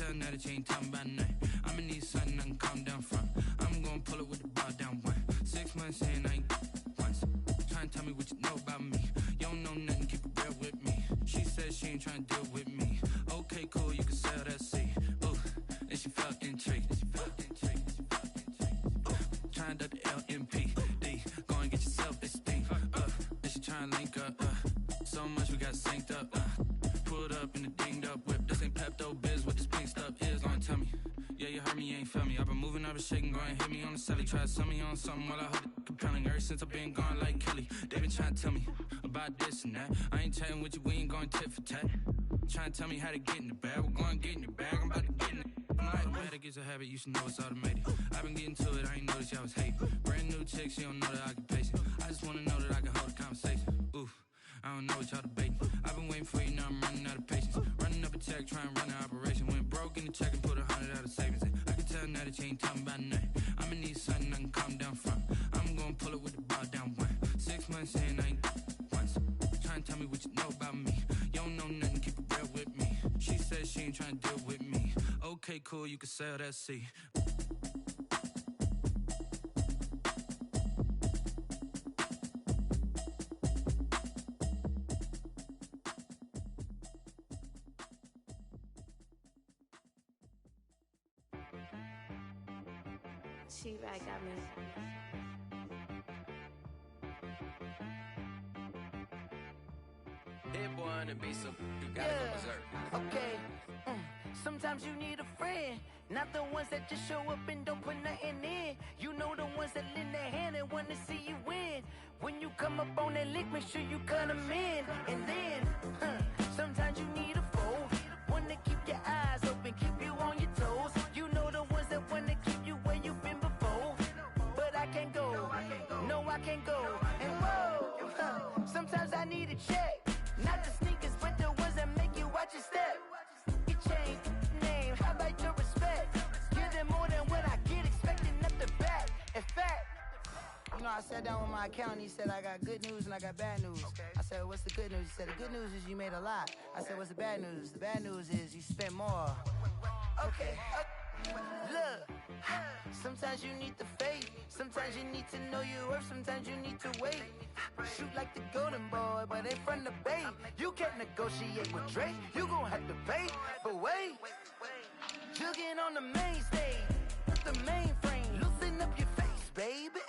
tell now that you ain't talking about nothing. I'ma need something I can calm down from. I'm gonna pull it with the ball down one. 6 months in, I ain't once. Trying to tell me what you know about me. You don't know nothing, keep it real with me. She said she ain't trying to deal with me. Okay, cool, you can sell that seed. Ooh, and she felt intrigued. Trying to the LMPD. Go and get your self-esteem. And she trying to link up. So much we got synced up. Pulled up in the dinged up whip. This ain't Pepto Biz, what this pink stuff is. Gonna tell me. Yeah, you heard me, you ain't felt me. I've been moving, I've been shaking, go and hit me on the celly. Try to sell me on something while I hold it compelling. Ever since I've been gone like Kelly, they been trying to tell me about this and that. I ain't chatting with you, we ain't going tit for tat. Trying to tell me how to get in the bag. We're going to get in the bag, I'm about to get in it. I'm like, bad, it gets a habit, you should know it's automated. I've been getting to it, I ain't noticed y'all was hating. Brand new chick, she don't know that I can pace it. I just wanna know that I can hold a conversation. Oof, I don't know what y'all debating. I've been waiting for you, now I'm running out of patience. Running up a check, trying to run an operation. Went broke in the check and put 100 out of savings in. I can tell now that you ain't talking about nothing. I'ma need something I can calm down from. I'm gonna pull it with the ball down one. 6 months in, I ain't once. Trying to tell me what you know about me. You don't know nothing, keep it real with me. She said she ain't trying to deal with me. Okay, cool, you can sell that seed. She right got me. Hit boy on the beat, so you gotta go berserk. Okay. Sometimes you need a friend, not the ones that just show up and don't put nothing in. You know the ones that lend their hand and wanna see you win. When you come up on that lick, make sure you cut them in. And then, sometimes you need a foe, one to keep your eyes open, keep you on your toes. You know the ones that wanna keep you where you've been before. But I can't go, no I can't go. And whoa, sometimes I need a check. Not the sneakers, but the ones that make you watch your step. You change name, how about your respect? Give them more than what I get, expecting nothing back. In fact, you know, I sat down with my accountant, he said, I got good news and I got bad news. I said, what's the good news? He said, the good news is you made a lot. I said, what's the bad news? The bad news is you spent more. Okay, look, sometimes you need the faith, sometimes you need to know your worth, sometimes you need to wait. Shoot like the golden boy, but in front of the bay. You can't negotiate with Drake, you gon' have to pay. But wait, jugging on the main stage, with the mainframe, loosen up your face, baby.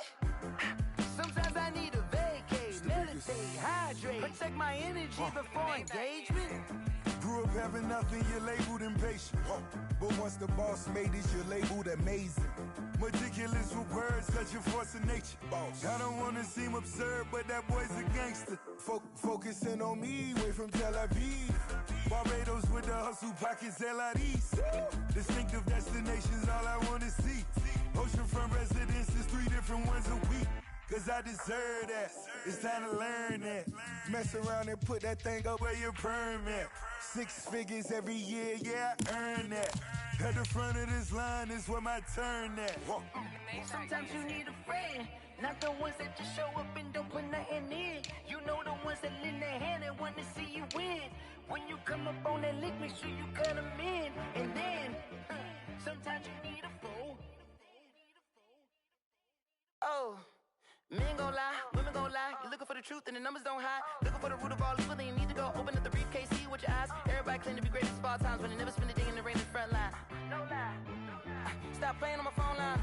Sometimes I need a vacate, meditate, hydrate, protect my energy before engagement. Grew up having nothing, you're labeled impatient. But once the boss made it, you're labeled amazing. Meticulous with words, such a force of nature. I don't wanna seem absurd, but that boy's a gangster. Focusing on me, way from Tel Aviv. Barbados with the hustle pockets, LIDs. Distinctive destinations, all I wanna see. Oceanfront residences, 3 different ones a week. Cause I deserve that, it's time to learn that. Mess around and put that thing up where your permit. 6 figures every year, yeah, I earn that. At the front of this line is where my turn at. Sometimes you need a friend, not the ones that just show up and don't put nothing in. You know the ones that lend their hand and wanna see you win. When you come up on that lick, make sure you cut them in. And then, sometimes you need a foe. Oh. Men gon' lie, women gon' lie. You're looking for the truth and the numbers don't hide. Looking for the root of all evil, then you need to go open up the briefcase, see with your eyes. Everybody claim to be great at all times, but they never spend a day in the rain in the front line. No lie. Stop playing on my phone line.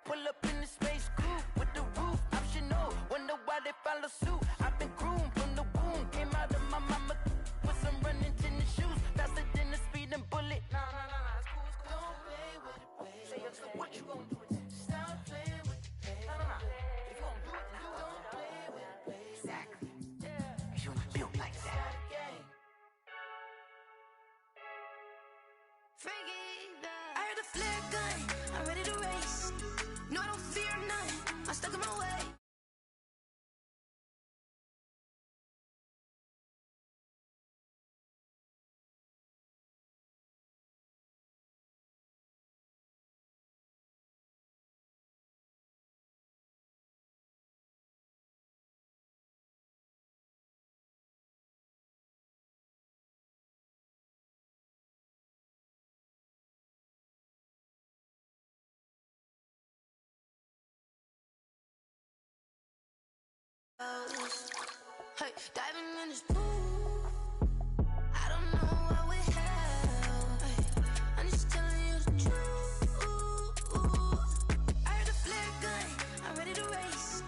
Pull up in the space coupe with the roof optional. Wonder why they follow suit. I've been groomed from the womb. Came out of my mama with some running tennis shoes. Faster than the speeding bullet. Nah, it's cool, it's cool. Don't play with it, baby. Say, so what you gon' do? Stop playing with it, baby. Nah. If you gon' do it, then don't play with it, baby. Exactly. Yeah. You was built like that. I heard the flare gun, I'm ready to race. No, I don't fear none, I'm stuck in my way. Hey, diving in this pool. I don't know what we have. Hey, I'm just telling you the truth. I heard the flare gun, I'm ready to race.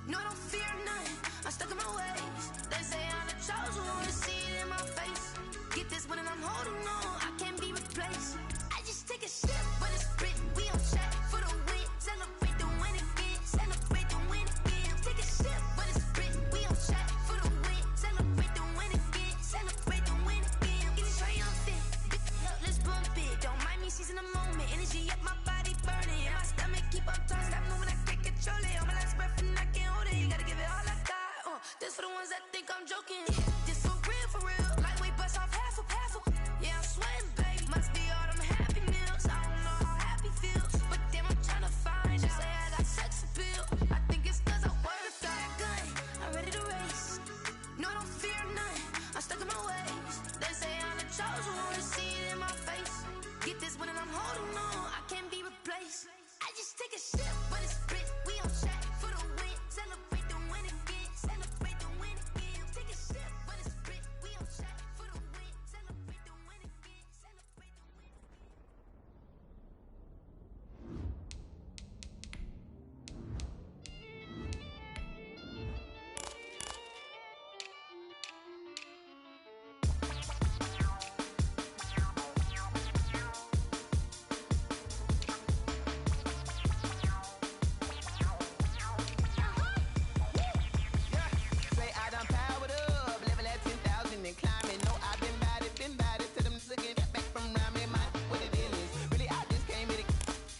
No, I don't fear none, I'm stuck in my ways. They say I'm the chosen one, see it in my face. Get this one and I'm holding on, I can't be replaced. I just take a sip, but it's written, we on track for the win. Celebrate the win again, celebrate the win again. Take a sip, but it's written, we on track for the win. Celebrate the win again, celebrate the win again. Get it triumphant, look, let's bump it. Don't mind me seizing the moment, energy up my body burning. And my stomach keep on turning, stop moving, I can't control it. On my last breath and I can't hold it, you gotta give it all I got. This for the ones that think I'm joking. This for real, lightweight bust off half a. Yeah, I'm sweating, baby, must be all them happy meals. I don't know how happy feels, but damn, I'm tryna find out. Say I got sex appeal, I think it's cause I work that gun, I'm ready to race. No, I don't fear none, I'm stuck in my ways. They say I'm the chosen one, see it in my face. Get this one and I'm holding on, I can't be replaced. I just take a sip, but it's written, we on track for the win. Celebrate the win again, celebrate the win again. Take a sip, but it's written, we on track for the win. Celebrate the win again, celebrate the win again. Say I done powered up, level at 10,000 and climbing. No, I've been bad it to them looking back from around me. My what it is, really I just came here to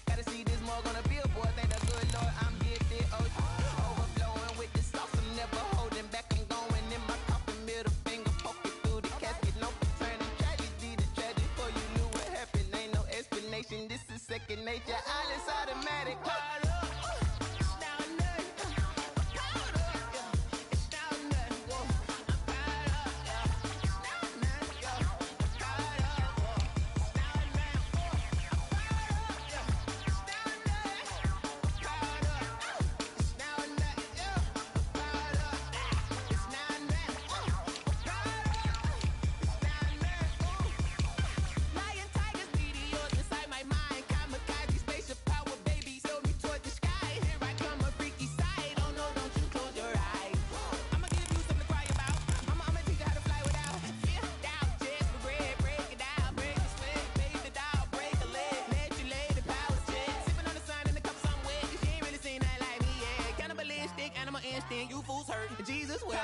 gotta see this more gonna billboard. Thank the good Lord, I'm gifted. Overflowing with the sauce, I'm never holding back. I'm going in my coffin, middle finger poking through the casket. No turning tragedy to tragic. For you knew what happened, ain't no explanation. This is second nature. All is automatic. Lion, tigers, meteors inside my mind. Kamikaze, spaceship power, baby, sail me toward the sky. Here I come, a freaky side. Oh no, don't you close your eyes. I'ma give you something to cry about. I'ma teach you how to fly without fear. Doubt, chest for bread, break it down, break the sweat, fade the dial, break a leg, let you lay the power check. Sipping on the sun in the cup, some wet, 'cause she ain't really seen that like me yet. Cannibalistic, animal instinct, you fools hurt. Jesus will.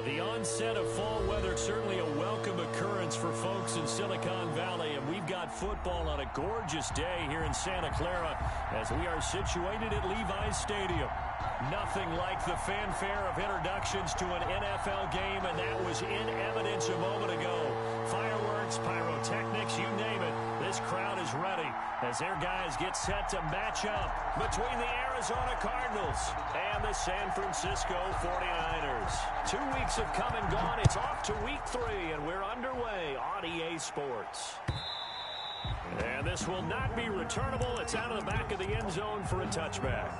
The onset of fall weather, certainly a welcome occurrence for folks in Silicon Valley, and we've got football on a gorgeous day here in Santa Clara as we are situated at Levi's Stadium. Nothing like the fanfare of introductions to an NFL game, and that was in evidence a moment ago. Fireworks, pyrotechnics, you name it. This crowd is ready as their guys get set to match up between the Arizona Cardinals and the San Francisco 49ers. 2 weeks have come and gone. It's off to week 3, and we're underway on EA Sports. And this will not be returnable. It's out of the back of the end zone for a touchback.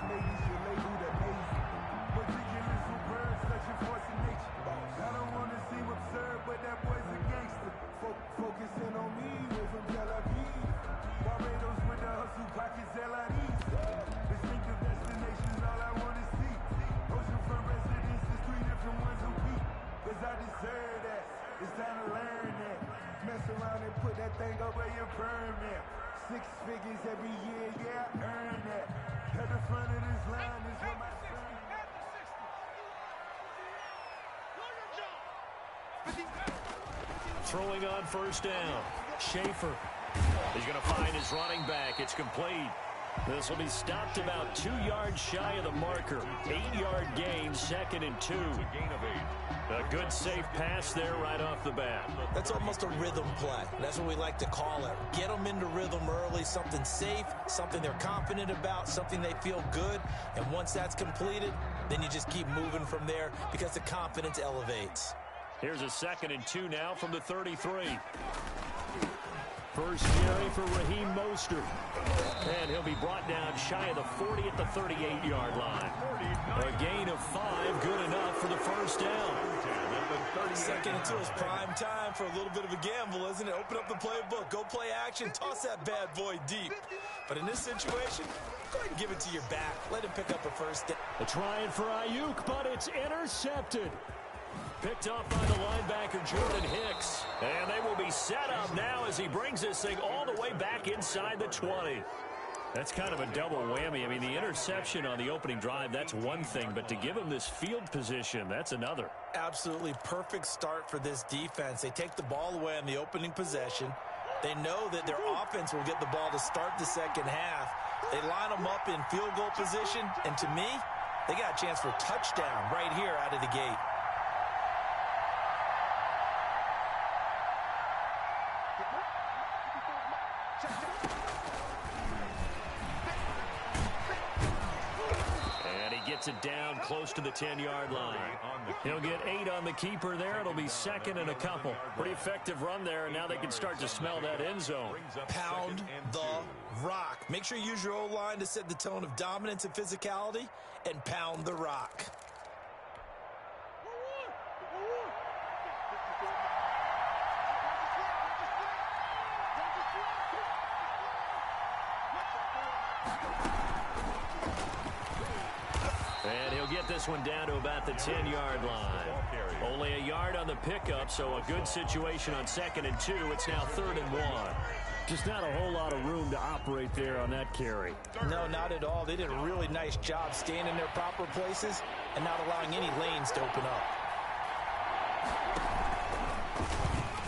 It's time to learn that. Mess around and put that thing over your permit. 6 figures every year, yeah, earn that. At the front of this line is where my son. Throwing on first down. Schaefer. He's going to find his running back. It's complete. This will be stopped about 2 yards shy of the marker. 8-yard gain, 2nd and 2. A good safe pass there right off the bat. That's almost a rhythm play. That's what we like to call it. Get them into rhythm early, something safe, something they're confident about, something they feel good. And once that's completed, then you just keep moving from there because the confidence elevates. Here's a 2nd and 2 now from the 33. First carry for Raheem Mostert. And he'll be brought down shy of the 40 at the 38-yard line. A gain of 5, good enough for the first down. 2nd and 2 is prime time for a little bit of a gamble, isn't it? Open up the playbook, go play action, toss that bad boy deep. But in this situation, go ahead and give it to your back. Let him pick up a first down. A try for Ayuk, but it's intercepted. Picked off by the linebacker, Jordan Hicks. And they will be set up now as he brings this thing all the way back inside the 20. That's kind of a double whammy. I mean, the interception on the opening drive, that's one thing. But to give him this field position, that's another. Absolutely perfect start for this defense. They take the ball away on the opening possession. They know that their offense will get the ball to start the second half. They line them up in field goal position. And to me, they got a chance for a touchdown right here out of the gate. Gets it down close to the 10-yard line. He'll get 8 on the keeper there. It'll be 2nd and a couple. Pretty effective run there, and now they can start to smell that end zone. Pound the rock. Make sure you use your O-line to set the tone of dominance and physicality, and pound the rock. And he'll get this one down to about the 10-yard line. Only a yard on the pickup, so a good situation on 2nd and 2. It's now 3rd and 1. Just not a whole lot of room to operate there on that carry. No, not at all. They did a really nice job staying in their proper places and not allowing any lanes to open up.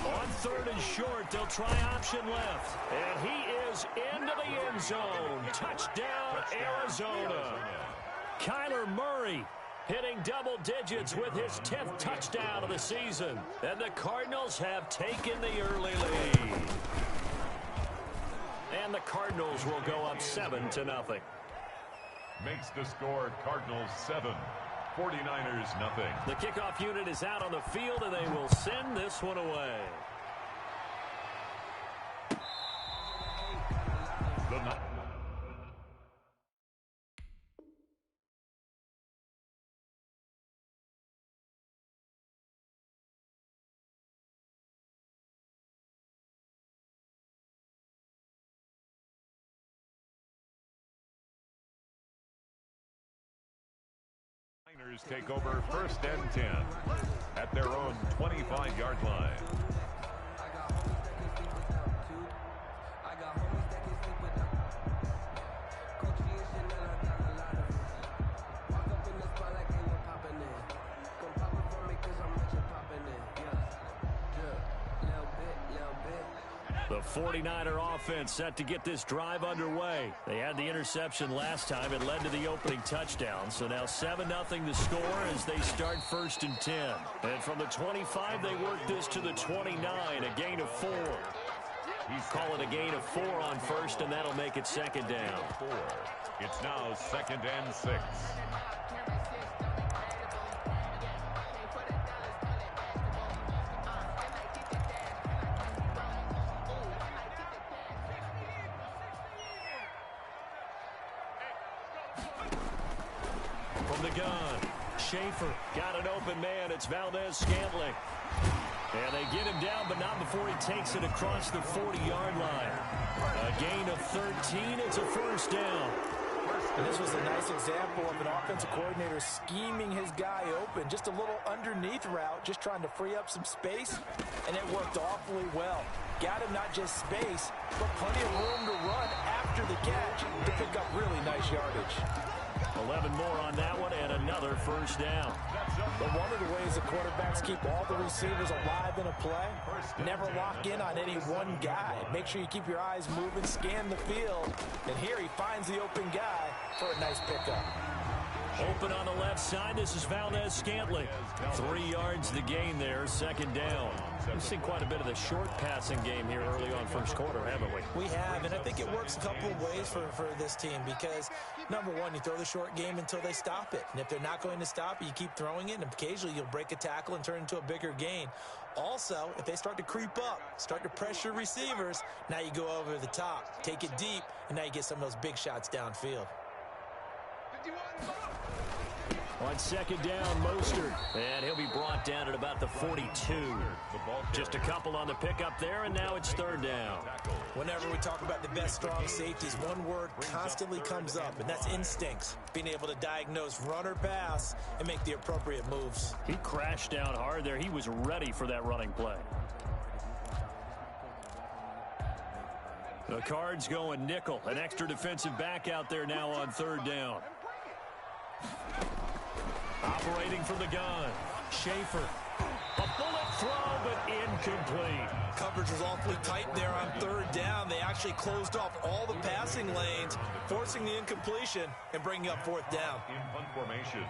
On 3rd and short, they'll try option left. And he is into the end zone. Touchdown, Arizona. Kyler Murray hitting double digits with his 10th touchdown of the season. And the Cardinals have taken the early lead. And the Cardinals will go up 7-0. Makes the score Cardinals 7, 49ers nothing. The kickoff unit is out on the field, and they will send this one away. Niners take over 1st and 10 at their own 25-yard line. The 49er offense set to get this drive underway. They had the interception last time. It led to the opening touchdown. So now 7-0 the score as they start 1st and 10. And from the 25, they work this to the 29, a gain of 4. Call it a gain of 4 on 1st, and that'll make it 2nd down. It's now 2nd and 6. From the gun, Schaefer got an open man. It's Valdez-Scantling. And they get him down, but not before he takes it across the 40-yard line. A gain of 13. It's a 1st down. And this was a nice example of an offensive coordinator scheming his guy open. Just a little underneath route, just trying to free up some space, and it worked awfully well. Got him not just space, but plenty of room to run after the catch to pick up really nice yardage. 11 more on that one, and another 1st down. But one of the ways the quarterbacks keep all the receivers alive in a play, never lock in on any one guy. Make sure you keep your eyes moving, scan the field, and here he finds the open guy for a nice pickup. Open on the left side. This is Valdez-Scantling. 3 yards the gain there, 2nd down. We've seen quite a bit of the short passing game here early on 1st quarter, haven't we? We have, and I think it works a couple of ways for this team because, number one, you throw the short game until they stop it. And if they're not going to stop it, you keep throwing it, and occasionally you'll break a tackle and turn it into a bigger gain. Also, if they start to creep up, start to pressure receivers, now you go over the top, take it deep, and now you get some of those big shots downfield. On 2nd down, Mostert, and he'll be brought down at about the 42. Just a couple on the pickup there, and now it's 3rd down. Whenever we talk about the best strong safeties, one word constantly comes up, and that's instincts. Being able to diagnose run or pass and make the appropriate moves. He crashed down hard there. He was ready for that running play. The Cards going nickel. An extra defensive back out there now on 3rd down. Operating from the gun, Schaefer. A bullet throw, but incomplete. Coverage was awfully tight there on 3rd down. They actually closed off all the passing lanes, forcing the incompletion and bringing up 4th down. In punt formation.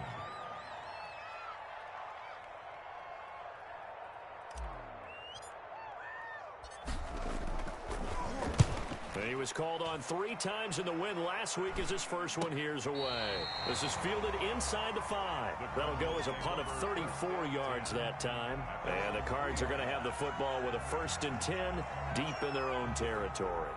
He was called on 3 times in the win last week as his first one here's away. This is fielded inside the 5. That'll go as a punt of 34 yards that time. And the Cards are going to have the football with a 1st and 10 deep in their own territory.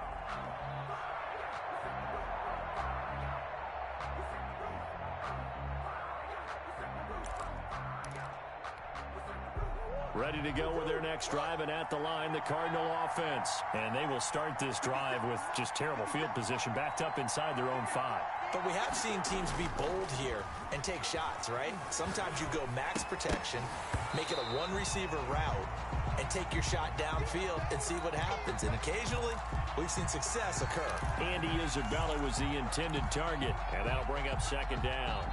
Ready to go with their next drive, and at the line, the Cardinal offense. And they will start this drive with just terrible field position, backed up inside their own 5. But we have seen teams be bold here and take shots, right? Sometimes you go max protection, make it a one-receiver route, and take your shot downfield and see what happens. And occasionally, we've seen success occur. Andy Isabella was the intended target, and that'll bring up 2nd down.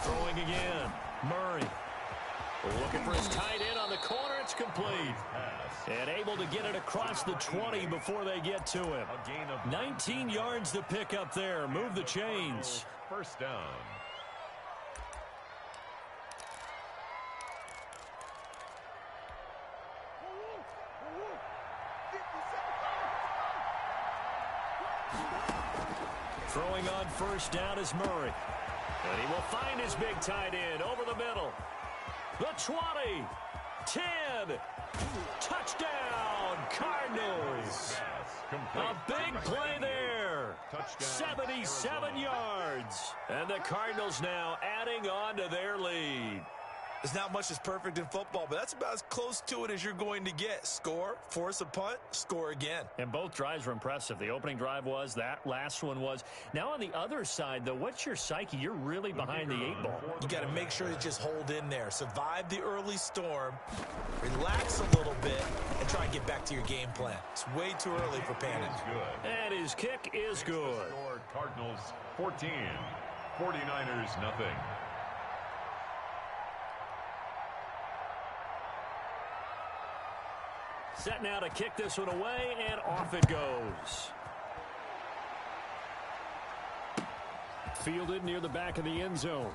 Throwing again, Murray. Looking for his tight end on the corner. It's complete. And able to get it across the 20 before they get to him. 19 yards to pick up there. Move the chains. 1st down. Throwing on 1st down is Murray. And he will find his big tight end over the middle. The 20, 10, touchdown, Cardinals. A big play there. 77 yards. And the Cardinals now adding on to their lead. There's not much that's perfect in football, but that's about as close to it as you're going to get. Score, force a punt, score again. And both drives were impressive. The opening drive was, that last one was. Now on the other side, though, what's your psyche? You're really behind the 8 ball. You got to make sure you just hold in there. Survive the early storm, relax a little bit, and try and get back to your game plan. It's way too early for panic. And his kick is good. Cardinals 14. 49ers nothing. Set now to kick this one away, and off it goes. Fielded near the back of the end zone.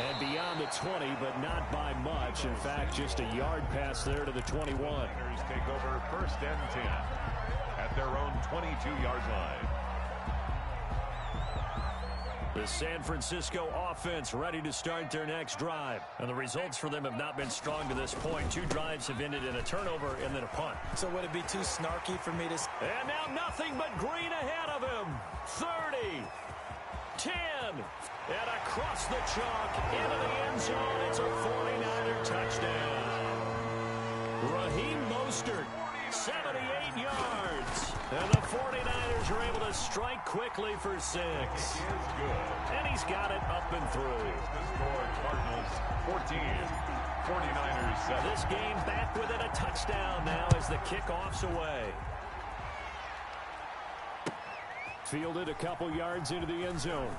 And beyond the 20, but not by much. In fact, just a yard pass there to the 21. Niners take over first and 10 at their own 22-yard line. The San Francisco offense ready to start their next drive. And the results for them have not been strong to this point. 2 drives have ended in a turnover and then a punt. So would it be too snarky for me to... And now nothing but green ahead of him. 30, 10, and across the chalk into the end zone. It's a 49er touchdown. Raheem Mostert, 78 yards. And the 49ers are able to strike quickly for 6. And he's got it up and through. The score, Cardinals 14, 49ers 7. This game back within a touchdown now as the kickoff's away. Fielded a couple yards into the end zone.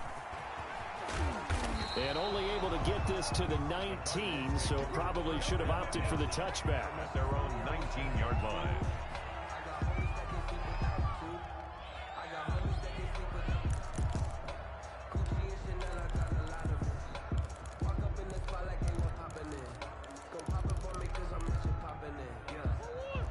And only able to get this to the 19, so probably should have opted for the touchback. At their own 19-yard line.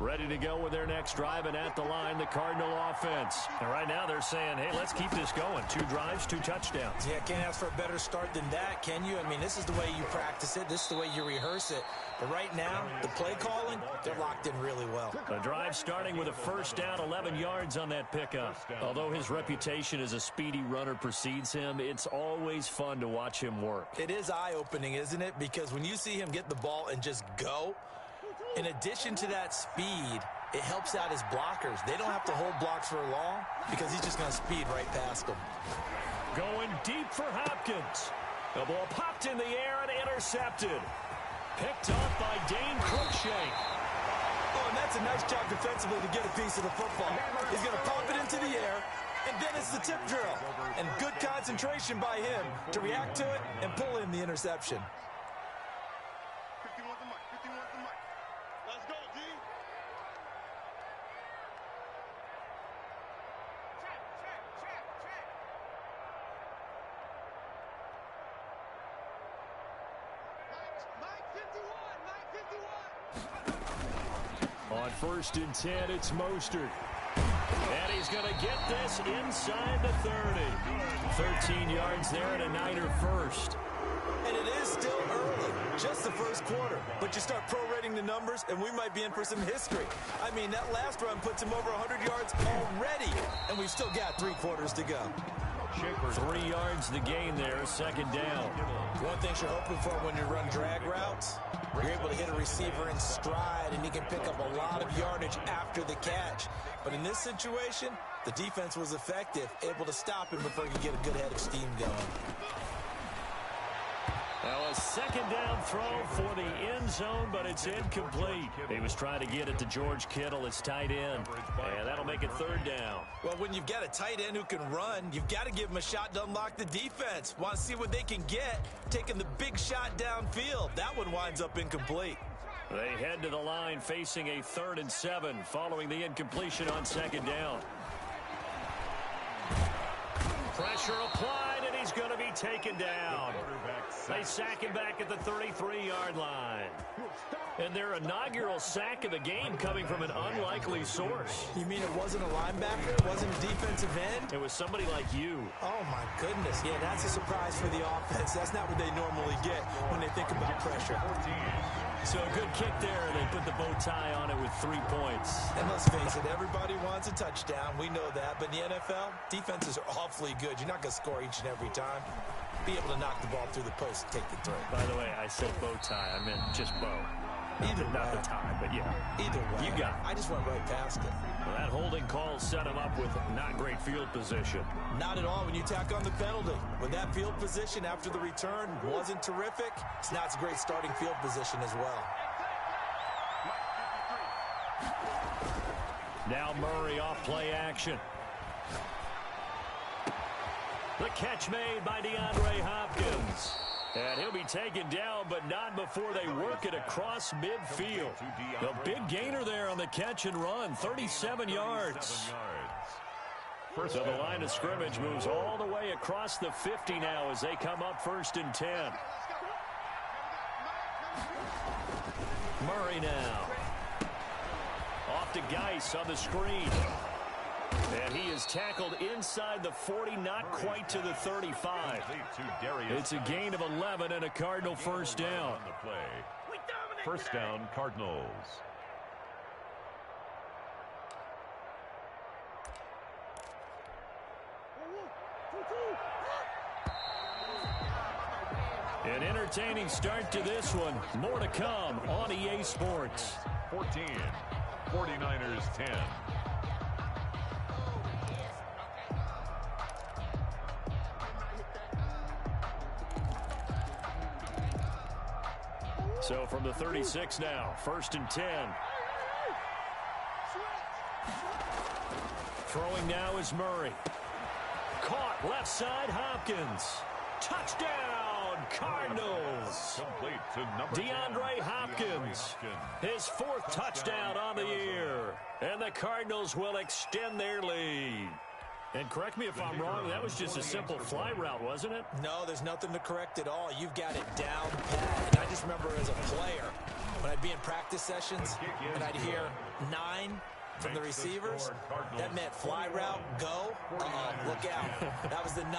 Ready to go with their next drive, and at the line, the Cardinal offense. And right now they're saying, hey, let's keep this going. 2 drives, 2 touchdowns. Yeah, can't ask for a better start than that, can you? I mean, this is the way you practice it. This is the way you rehearse it. But right now, the play calling, they're locked in really well. A drive starting with a first down, 11 yards on that pickup. Although his reputation as a speedy runner precedes him, it's always fun to watch him work. It is eye-opening, isn't it? Because when you see him get the ball and just go, in addition to that speed, it helps out his blockers. They don't have to hold blocks for long because he's just going to speed right past them. Going deep for Hopkins. The ball popped in the air and intercepted. Picked up by Dane Cruikshank. Oh, and that's a nice job defensively to get a piece of the football. He's going to pop it into the air, and then it's the tip drill. And good concentration by him to react to it and pull in the interception. On 1st and 10, it's Mostert. And he's going to get this inside the 30. 13 yards there and a Niner first. And it is still early, just the first quarter. But you start prorating the numbers, and we might be in for some history. I mean, that last run puts him over 100 yards already, and we've still got 3 quarters to go. 3 yards the gain there, 2nd down. One thing you're hoping for when you run drag routes, you're able to hit a receiver in stride, and he can pick up a lot of yardage after the catch. But in this situation, the defense was effective, able to stop him before he could get a good head of steam going. Now a 2nd down throw for the end zone, but it's incomplete. He was trying to get it to George Kittle, his tight end. And that'll make it 3rd down. Well, when you've got a tight end who can run, you've got to give him a shot to unlock the defense. Want to see what they can get, taking the big shot downfield. That one winds up incomplete. They head to the line facing a 3rd and 7 following the incompletion on 2nd down. Pressure applied, and he's going to be taken down. They sack him back at the 33-yard line. And their inaugural sack of the game coming from an unlikely source. You mean it wasn't a linebacker? It wasn't a defensive end? It was somebody like you. Oh, my goodness. Yeah, that's a surprise for the offense. That's not what they normally get when they think about pressure. So a good kick there. They put the bow tie on it with 3 points. And let's face it, everybody wants a touchdown. We know that. But in the NFL, defenses are awfully good. You're not going to score each and every time. Be able to knock the ball through the post and take the throw. By the way, I said bow tie. I meant just bow. Either not way. the tie, but yeah. Either way. You got it. I just went right past it. Well, that holding call set him up with not great field position. Not at all when you tack on the penalty. When that field position after the return wasn't terrific, it's not a great starting field position as well. Now Murray off play action. The catch made by DeAndre Hopkins. And he'll be taken down, but not before they work it across midfield. A big gainer there on the catch and run, 37 yards. So the line of scrimmage moves all the way across the 50 now as they come up 1st and 10. Murray now. Off to Geis on the screen. And he is tackled inside the 40, not quite to the 35. It's a gain of 11 and a Cardinal first down. First down, Cardinals. An entertaining start to this one. More to come on EA Sports. 14, 49ers 10. So from the 36 now, 1st and 10. Throwing now is Murray. Caught left side, Hopkins. Touchdown, Cardinals. DeAndre Hopkins, his 4th touchdown on the year. And the Cardinals will extend their lead. And correct me if I'm wrong, that was just a simple fly route, wasn't it? No, there's nothing to correct at all. You've got it down pat. And I just remember as a player, when I'd be in practice sessions, and I'd hear 9 from the receivers, that meant fly route, go, look out. That was the 9,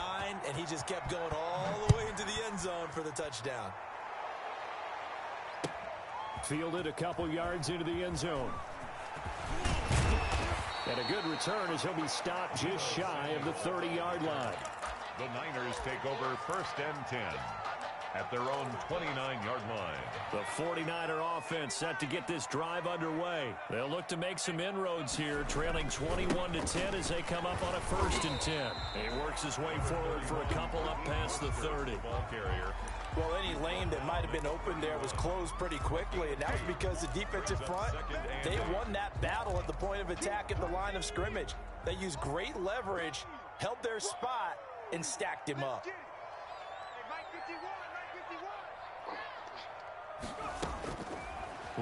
and he just kept going all the way into the end zone for the touchdown. Fielded a couple yards into the end zone. And a good return as he'll be stopped just shy of the 30-yard line. The Niners take over 1st and 10 at their own 29-yard line. The 49er offense set to get this drive underway. They'll look to make some inroads here, trailing 21-10 as they come up on a 1st and 10. He works his way forward for a couple up past the 30. Ball carrier. Well, any lane that might have been open there was closed pretty quickly, and that was because the defensive front, they won that battle at the point of attack at the line of scrimmage. They used great leverage, held their spot, and stacked him up.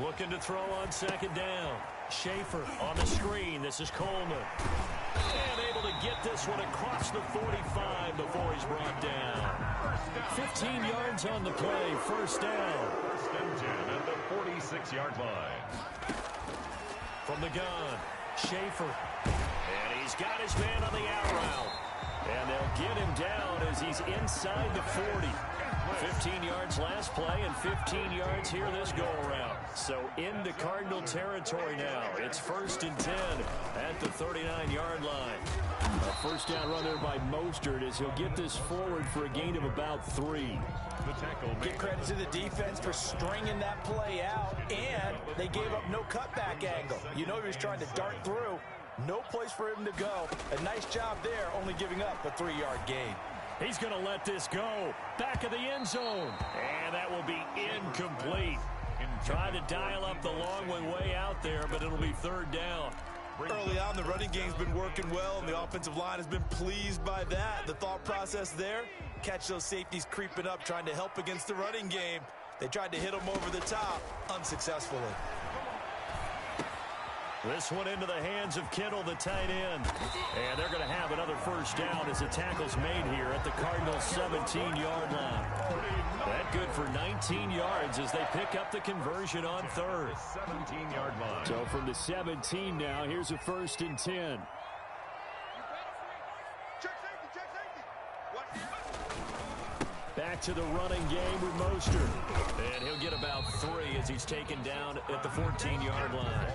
Looking to throw on 2nd down. Schaefer on the screen. This is Coleman. And able to get this one across the 45 before he's brought down. 15 yards on the play. 1st down. 1st and 10 at the 46-yard line. From the gun, Schaefer. And he's got his man on the out route. And they'll get him down as he's inside the 40. 15 yards last play and 15 yards here this go-around. So into Cardinal territory now. It's 1st and 10 at the 39-yard line. A 1st down run there by Mostert as he'll get this forward for a gain of about 3. Give credit to the defense for stringing that play out, and they gave up no cutback angle. You know he was trying to dart through. No place for him to go. A nice job there, only giving up a 3-yard gain. He's going to let this go. Back of the end zone. And that will be incomplete. Trying to dial up the long one way out there, but it'll be 3rd down. Early on, the running game's been working well, and the offensive line has been pleased by that. The thought process there, catch those safeties creeping up, trying to help against the running game. They tried to hit them over the top, unsuccessfully. This one into the hands of Kittle, the tight end. And they're going to have another 1st down as the tackle's made here at the Cardinals' 17-yard line. That good for 19 yards as they pick up the conversion on 3rd. 17-yard line. So from the 17 now, here's a 1st and 10. Back to the running game with Mostert. And he'll get about 3 as he's taken down at the 14-yard line.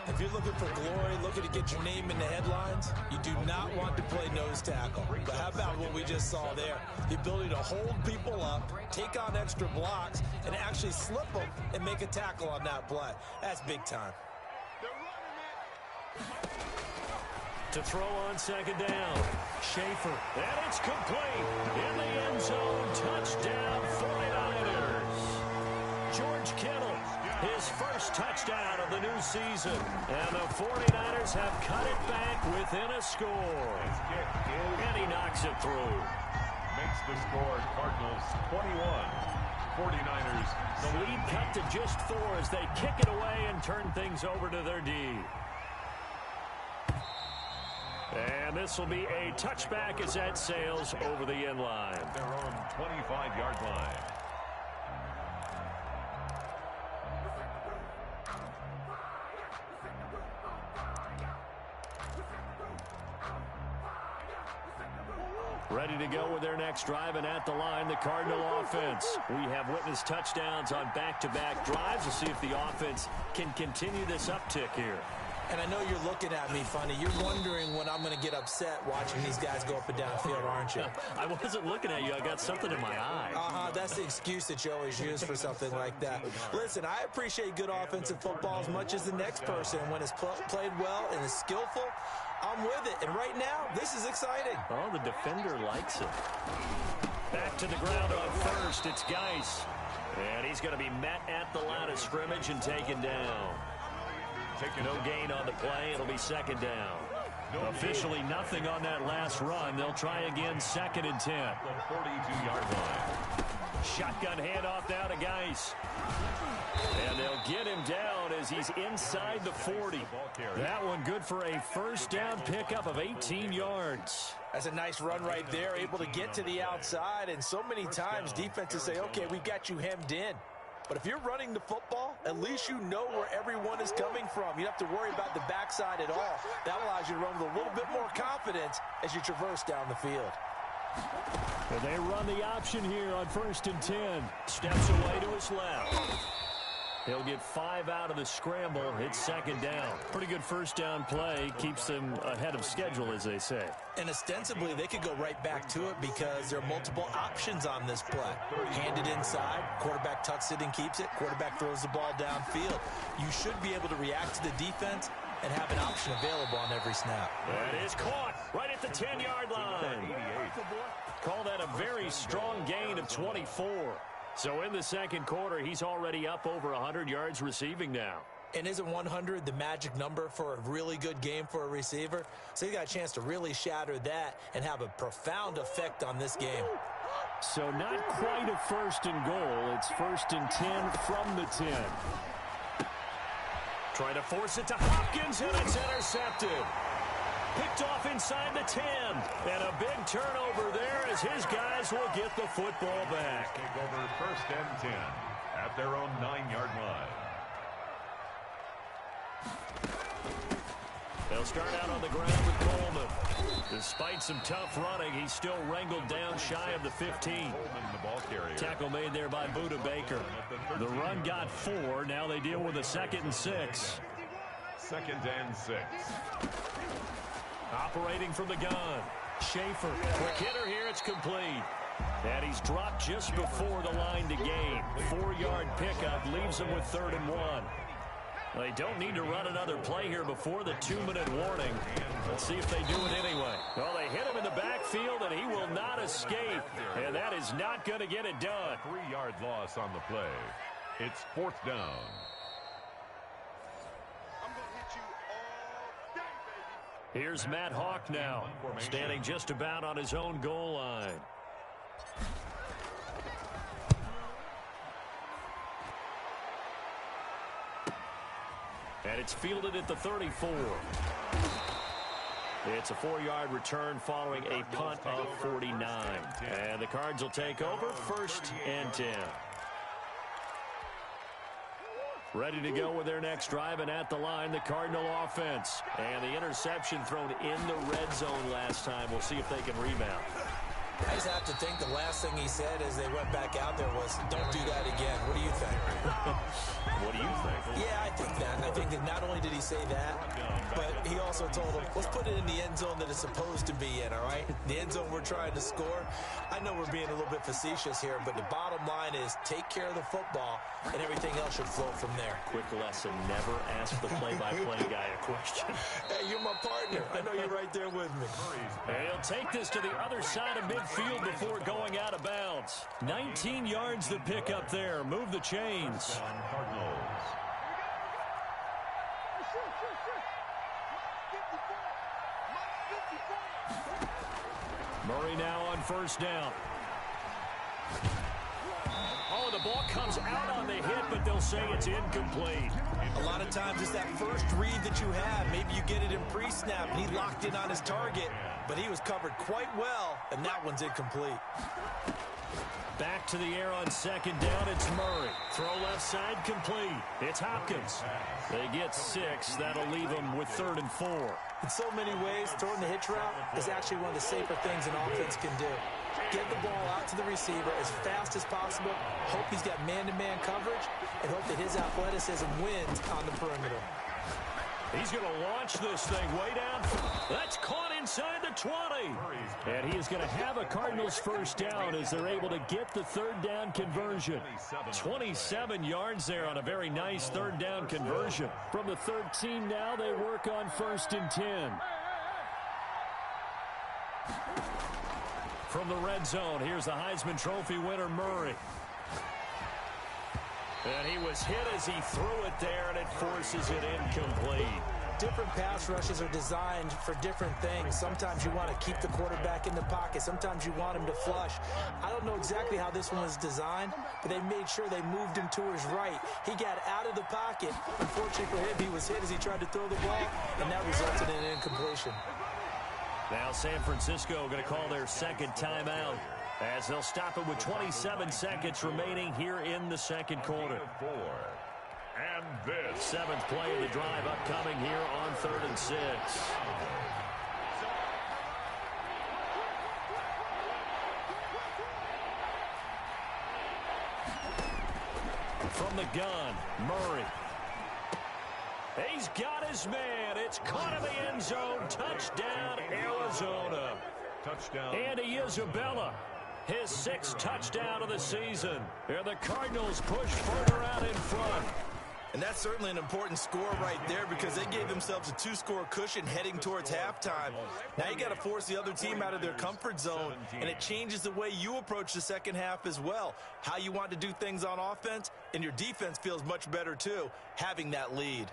If you're looking for glory, looking to get your name in the headlines, you do not want to play nose tackle. But how about what we just saw there? The ability to hold people up, take on extra blocks, and actually slip them and make a tackle on that play. That's big time. To throw on 2nd down, Schaefer. And it's complete. In the end zone, touchdown 49ers. George Kittle his first touchdown of the new season. And the 49ers have cut it back within a score. And he knocks it through. Makes the score Cardinals 21. 49ers. The lead cut to just 4 as they kick it away and turn things over to their D. And this will be a touchback as that sails over the end line. Their own 25-yard line. Ready to go with their next drive, and at the line, the Cardinal offense. We have witnessed touchdowns on back-to-back drives. We'll see if the offense can continue this uptick here. And I know you're looking at me funny. You're wondering when I'm going to get upset watching these guys go up and down field, aren't you? I wasn't looking at you. I got something in my eye. That's the excuse that you always use for something like that. Listen, I appreciate good offensive football as much as the next person. When it's played well and is skillful, I'm with it. And right now, this is exciting. Oh, the defender likes it. Back to the ground on first. It's Geis. And he's going to be met at the line of scrimmage and taken down. No gain on the play. It'll be second down. Officially nothing on that last run. They'll try again, 2nd and 10. The 42-yard line. Shotgun handoff now to Geis. And they'll get him down as he's inside the 40. That one good for a first down pickup of 18 yards. That's a nice run right there, able to get to the outside. And so many times defenses say, okay, we've got you hemmed in. But if you're running the football, at least you know where everyone is coming from. You don't have to worry about the backside at all. That allows you to run with a little bit more confidence as you traverse down the field. And they run the option here on 1st and 10. Steps away to his left. He'll get 5 out of the scramble. It's 2nd down. Pretty good first down play. Keeps them ahead of schedule, as they say. And ostensibly, they could go right back to it because there are multiple options on this play. Handed inside, quarterback tucks it and keeps it. Quarterback throws the ball downfield. You should be able to react to the defense and have an option available on every snap. That is caught right at the 10-yard line. Call that a very strong gain of 24. So in the second quarter, he's already up over 100 yards receiving now. And isn't 100 the magic number for a really good game for a receiver? So he got a chance to really shatter that and have a profound effect on this game. So not quite a 1st and goal. It's 1st and 10 from the 10. Trying to force it to Hopkins, and it's intercepted. Picked off inside the 10. And a big turnover there as his guys will get the football back. Take over 1st and 10 at their own 9-yard line. They'll start out on the ground with Coleman. Despite some tough running, he's still wrangled down shy of the 15. The ball carrier. Tackle made there by Buda Baker. The run got 4. Now they deal with a 2nd and 6. 2nd and 6. Operating from the gun. Schaefer. Quick hitter here. It's complete. And he's dropped just before the line to gain. 4-yard pickup leaves him with 3rd and 1. They don't need to run another play here before the 2-minute warning. Let's see if they do it anyway. Well, they hit him in the backfield, and he will not escape. And that is not going to get it done. 3-yard loss on the play. It's 4th down. Here's Matt Hawk now, standing just about on his own goal line. And it's fielded at the 34. It's a 4-yard return following a punt of 49. And the Cards will take over 1st and 10. Ready to go with their next drive, and at the line, the Cardinal offense. And the interception thrown in the red zone last time. We'll see if they can rebound. I just have to think the last thing he said as they went back out there was, don't do that again. What do you think? What do you think? Yeah, I think that. And I think that not only did he say that, but he also told them, let's put it in the end zone that it's supposed to be in, all right? The end zone we're trying to score. I know we're being a little bit facetious here, but the bottom line is take care of the football, and everything else should flow from there. Quick lesson, never ask the play-by-play guy a question. Hey, you're my partner. I know you're right there with me. And he'll take this to the other side of midfield before going out of bounds. 19 yards the pick up there. Move the chains. Eagles. Murray now on first down. Oh, the ball comes out on the hit, but they'll say it's incomplete. A lot of times it's that first read that you have. Maybe you get it in pre-snap, and he locked in on his target, but he was covered quite well, and that one's incomplete. Back to the air on second down, it's Murray. Throw left side, complete. It's Hopkins. They get 6. That'll leave them with 3rd and 4. In so many ways, throwing the hitch route is actually one of the safer things an offense can do. Get the ball out to the receiver as fast as possible, hope he's got man-to-man coverage, and hope that his athleticism wins on the perimeter. He's going to launch this thing way down. That's caught inside the 20. And he is going to have a Cardinals first down as they're able to get the 3rd down conversion. 27 yards there on a very nice 3rd down conversion. From the 13 now, they work on 1st and 10. From the red zone, here's the Heisman Trophy winner, Murray. And he was hit as he threw it there, and it forces it incomplete. Different pass rushes are designed for different things. Sometimes you want to keep the quarterback in the pocket. Sometimes you want him to flush. I don't know exactly how this one was designed, but they made sure they moved him to his right. He got out of the pocket. Unfortunately for him, he was hit as he tried to throw the ball, and that resulted in an incompletion. Now San Francisco going to call their 2nd timeout, as they'll stop it with 27 seconds remaining here in the 2nd quarter. And this 7th play of the drive upcoming here on 3rd and 6. From the gun, Murray. He's got his man. It's caught in the end zone. Touchdown, Arizona. touchdown. Andy Isabella, his 6th touchdown of the season. And the Cardinals push further out in front. And that's certainly an important score right there because they gave themselves a 2-score cushion heading towards halftime. Now you got to force the other team out of their comfort zone, and it changes the way you approach the second half as well. How you want to do things on offense, and your defense feels much better too, having that lead.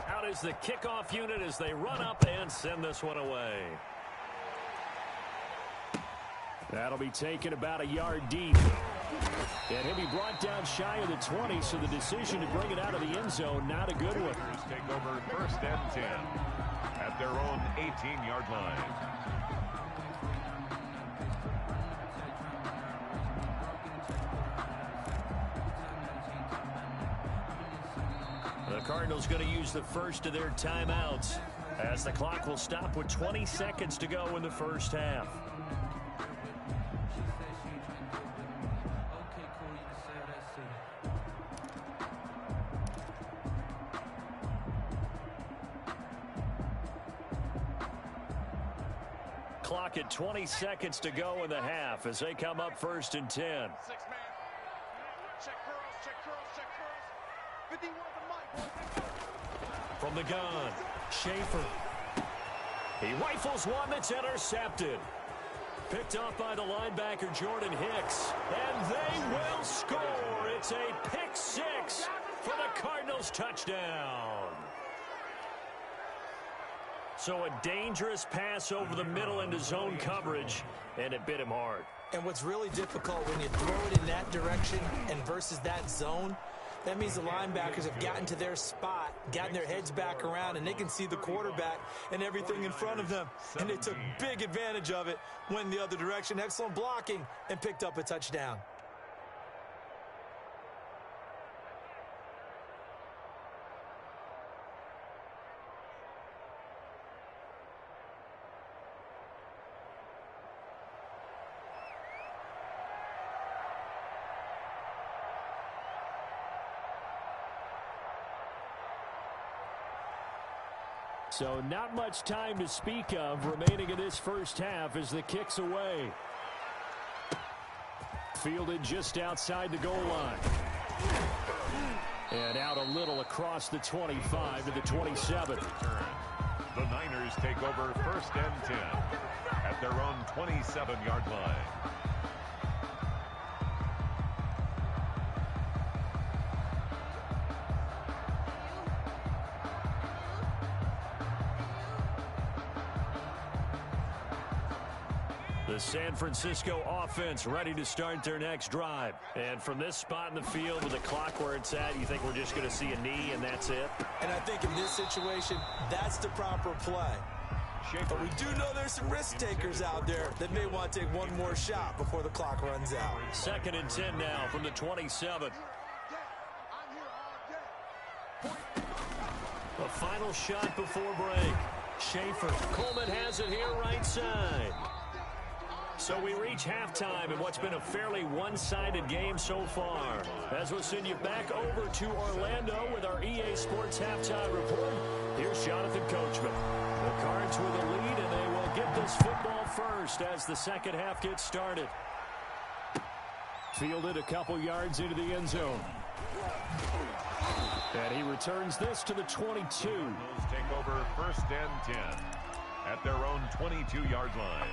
Out is the kickoff unit as they run up and send this one away. That'll be taken about a yard deep. And he'll be brought down shy of the 20, so the decision to bring it out of the end zone, not a good one. Take over 1st and 10 at their own 18-yard line. The Cardinals going to use the first of their timeouts as the clock will stop with 20 seconds to go in the first half. Clock at 20 seconds to go in the half as they come up 1st and 10. 6-man. Check curls. 51 the mic. From the gun, Schaefer. He rifles one that's intercepted. Picked off by the linebacker, Jordan Hicks. And they will score. It's a pick 6 for the Cardinals touchdown. So a dangerous pass over the middle into zone coverage, and it bit him hard. And what's really difficult when you throw it in that direction and versus that zone, that means the linebackers have gotten to their spot, gotten their heads back around, and they can see the quarterback and everything in front of them. And they took big advantage of it, went the other direction, excellent blocking, and picked up a touchdown. So not much time to speak of remaining in this first half as the kick's away. Fielded just outside the goal line. And out a little across the 25 to the 27. The Niners take over 1st and 10 at their own 27-yard line. The San Francisco offense ready to start their next drive. And from this spot in the field with the clock where it's at, you think we're just going to see a knee and that's it? And I think in this situation, that's the proper play. But we do know there's some risk takers out there that may want to take one more shot before the clock runs out. 2nd and 10 now from the 27. The final shot before break. Schaefer. Coleman has it here right side. So we reach halftime in what's been a fairly one-sided game so far. As we'll send you back over to Orlando with our EA Sports Halftime Report, here's Jonathan Coachman. The Cards with a lead, and they will get this football first as the second half gets started. Fielded a couple yards into the end zone. And he returns this to the 22. Those take over 1st and 10 at their own 22-yard line.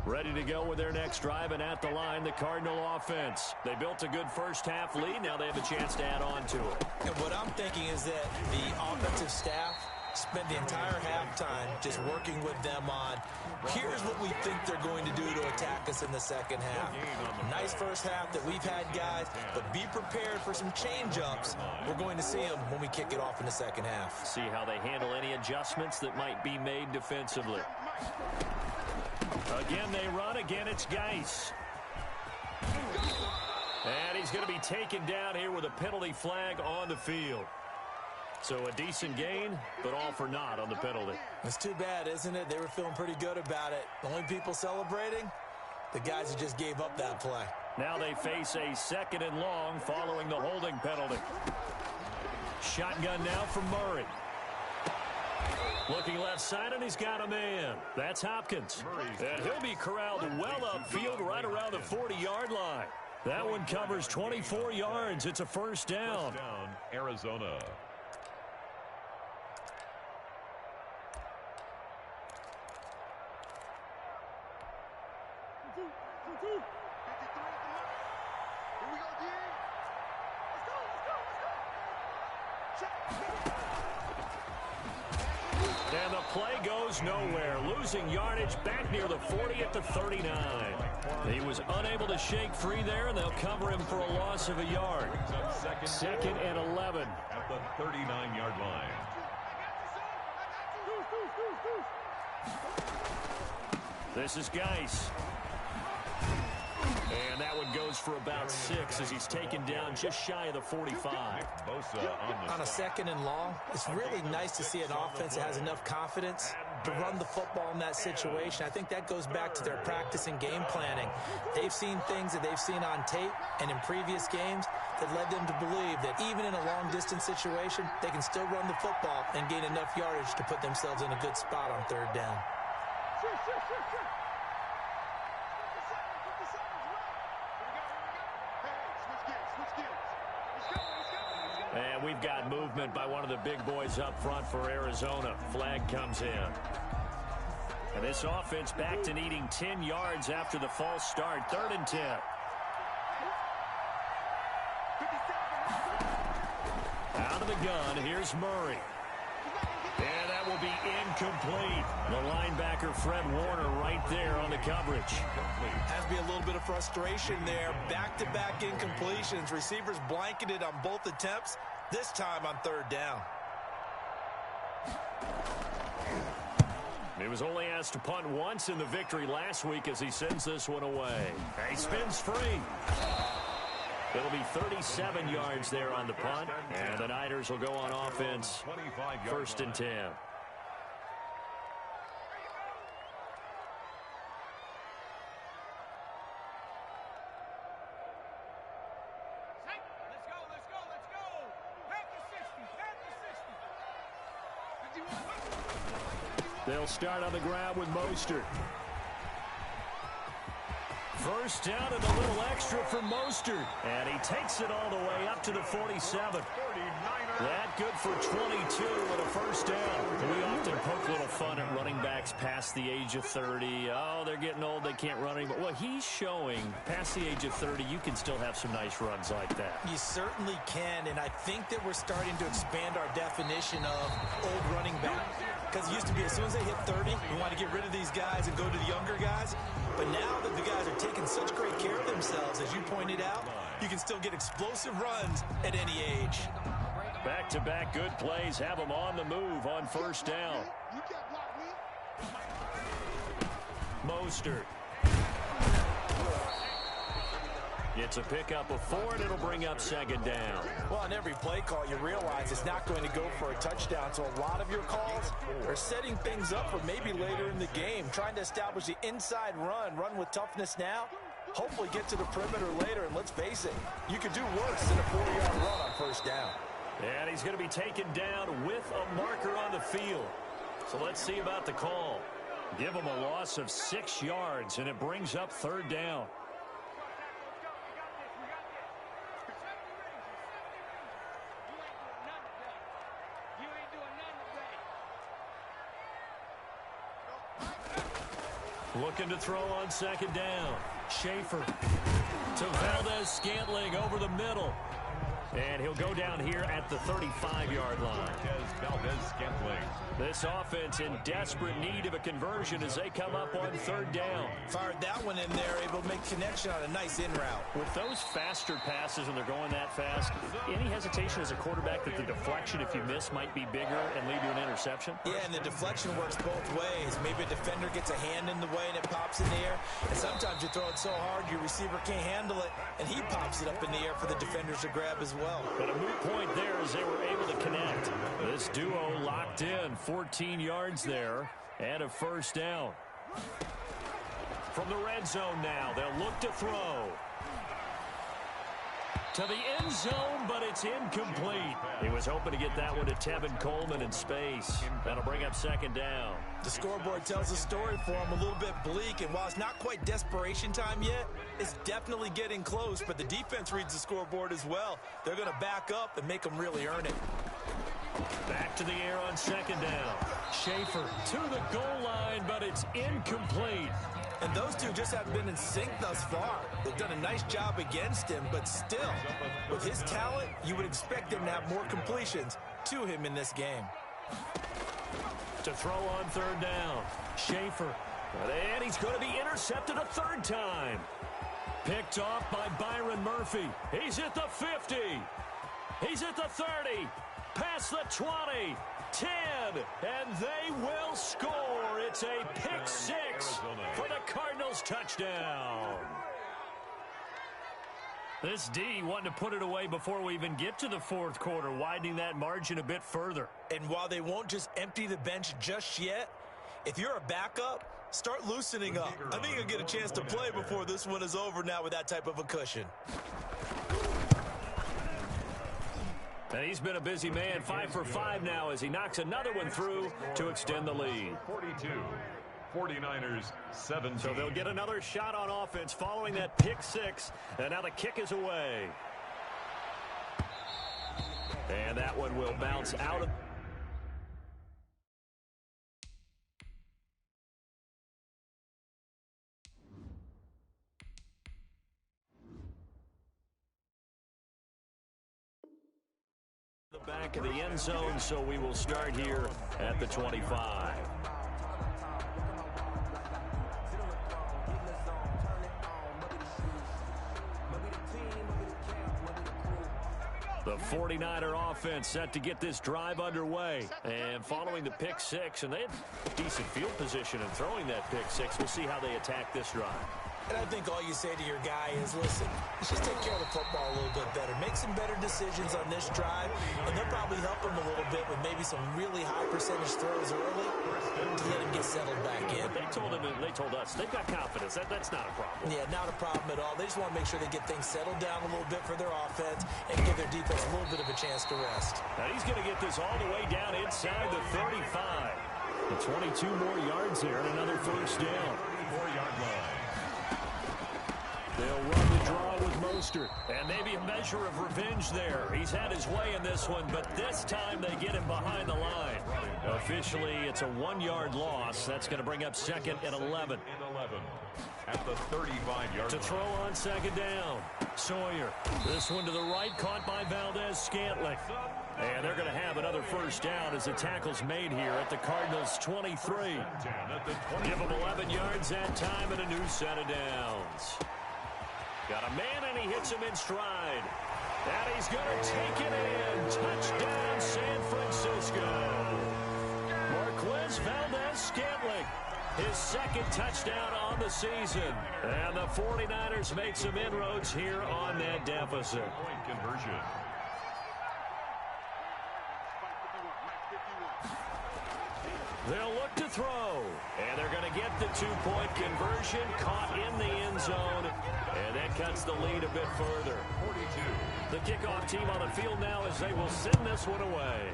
Ready to go with their next drive, and at the line, the Cardinal offense. They built a good first half lead. Now they have a chance to add on to it. And what I'm thinking is that the offensive staff spent the entire halftime just working with them on, here's what we think they're going to do to attack us in the second half. Nice first half that we've had, guys, but be prepared for some change-ups. We're going to see them when we kick it off in the second half. See how they handle any adjustments that might be made defensively. Again, they run. Again, it's Geis. And he's going to be taken down here with a penalty flag on the field. So a decent gain, but all for naught on the penalty. It's too bad, isn't it? They were feeling pretty good about it. The only people celebrating, the guys who just gave up that play. Now they face a 2nd and long following the holding penalty. Shotgun now from Murray. Looking left side, and he's got a man. That's Hopkins. And he'll be corralled well upfield right around the 40-yard line. That one covers 24 yards. It's a first down. First down, Arizona. And the play goes nowhere. Losing yardage back near the 40 at the 39. He was unable to shake free there, and they'll cover him for a loss of a yard. 2nd and 11. At the 39-yard line. This is Geis. And that one goes for about 6 as he's taken down just shy of the 45. On a 2nd and long, it's really nice to see an offense that has enough confidence to run the football in that situation. I think that goes back to their practice and game planning. They've seen things that they've seen on tape and in previous games that led them to believe that even in a long-distance situation, they can still run the football and gain enough yardage to put themselves in a good spot on 3rd down. And we've got movement by one of the big boys up front for Arizona. Flag comes in. And this offense back to needing 10 yards after the false start. 3rd and 10. Out of the gun, here's Murray. And that will be incomplete. The linebacker, Fred Warner, right there on the coverage. Has to be a little bit of frustration there. Back-to-back incompletions. Receivers blanketed on both attempts, this time on 3rd down. He was only asked to punt once in the victory last week as he sends this one away. He spins free. It'll be 37 yards there on the punt, and the Niners will go on offense 1st and 10. They'll start on the ground with Mostert. First down and a little extra for Mostert. And he takes it all the way up to the 47. That good for 22 with a first down. We often poke a little fun at running backs past the age of 30. Oh, they're getting old, they can't run anymore. Well, he's showing past the age of 30, you can still have some nice runs like that. You certainly can, and I think that we're starting to expand our definition of old running back. Because it used to be as soon as they hit 30, we want to get rid of these guys and go to the younger guys. But now that the guys are taking such great care of themselves, as you pointed out, you can still get explosive runs at any age. Back-to-back good plays have them on the move on first down. Mostert. It's a pickup of 4, and it'll bring up second down. Well, on every play call, you realize it's not going to go for a touchdown, so a lot of your calls are setting things up for maybe later in the game, trying to establish the inside run with toughness now, hopefully get to the perimeter later, and let's face it, you could do worse than a 4-yard run on first down. And he's going to be taken down with a marker on the field. So let's see about the call. Give him a loss of 6 yards, and it brings up third down. Looking to throw on second down. Schaefer to Valdez-Scantling over the middle. And he'll go down here at the 35-yard line. Valdez-Scantling. This offense in desperate need of a conversion as they come up on third down. Fired that one in there, able to make connection on a nice in route. With those faster passes when they're going that fast, any hesitation as a quarterback that the deflection, if you miss, might be bigger and lead to an interception? Yeah, and the deflection works both ways. Maybe a defender gets a hand in the way and it pops in the air. And sometimes you throw it so hard your receiver can't handle it, and he pops it up in the air for the defenders to grab as well. But a moot point there as they were able to connect. This duo locked in, 14 yards there, and a first down. From the red zone now, they'll look to throw. To the end zone, but it's incomplete. He was hoping to get that one to Tevin Coleman in space. That'll bring up second down. The scoreboard tells a story for him, a little bit bleak, and while it's not quite desperation time yet, it's definitely getting close, but the defense reads the scoreboard as well. They're going to back up and make them really earn it. Back to the air on second down. Schaefer to the goal line, but it's incomplete. And those two just haven't been in sync thus far. They've done a nice job against him, but still, with his talent, you would expect him to have more completions to him in this game. To throw on third down, Schaefer. And he's going to be intercepted a third time. Picked off by Byron Murphy. He's at the 50. He's at the 30. Past the 20. 10, and they will score. It's a pick six for the Cardinals touchdown. This D wanting to put it away before we even get to the fourth quarter, widening that margin a bit further. And while they won't just empty the bench just yet, if you're a backup, start loosening up. I think you'll get a chance to play before this one is over now with that type of a cushion. And he's been a busy man, 5 for 5 now as he knocks another one through to extend the lead. 42, 49ers 17. So they'll get another shot on offense following that pick six, and now the kick is away. And that one will bounce out of the back of the end zone, so we will start here at the 25. The 49er offense set to get this drive underway. And following the pick six, and they had decent field position in throwing that pick six. We'll see how they attack this drive. And I think all you say to your guy is, listen, let's just take care of the football a little bit better. Make some better decisions on this drive, and they'll probably help him a little bit with maybe some really high percentage throws early to let him get settled back in. But they told us they've got confidence. That's not a problem. Yeah, not a problem at all. They just want to make sure they get things settled down a little bit for their offense and give their defense a little bit of a chance to rest. Now he's going to get this all the way down inside the 35. The 22 more yards there and another first down. 34-yard line. They'll run the draw with Mostert. And maybe a measure of revenge there. He's had his way in this one, but this time they get him behind the line. Officially, it's a 1-yard loss. That's going to bring up second and 11. At the 35-yard line. To throw on second down. Sawyer. This one to the right, caught by Valdez-Scantling. And they're going to have another first down as the tackle's made here at the Cardinals' 23. Give them 11 yards that time and a new set of downs. Got a man, and he hits him in stride. And he's going to take it in. Touchdown, San Francisco. Marquez Valdez-Scantling. His second touchdown on the season. And the 49ers make some inroads here on that deficit. Point conversion. They'll look to throw. And they're going to get the 2-point conversion. Caught in the end zone. And that cuts the lead a bit further. 42. The kickoff team on the field now as they will send this one away.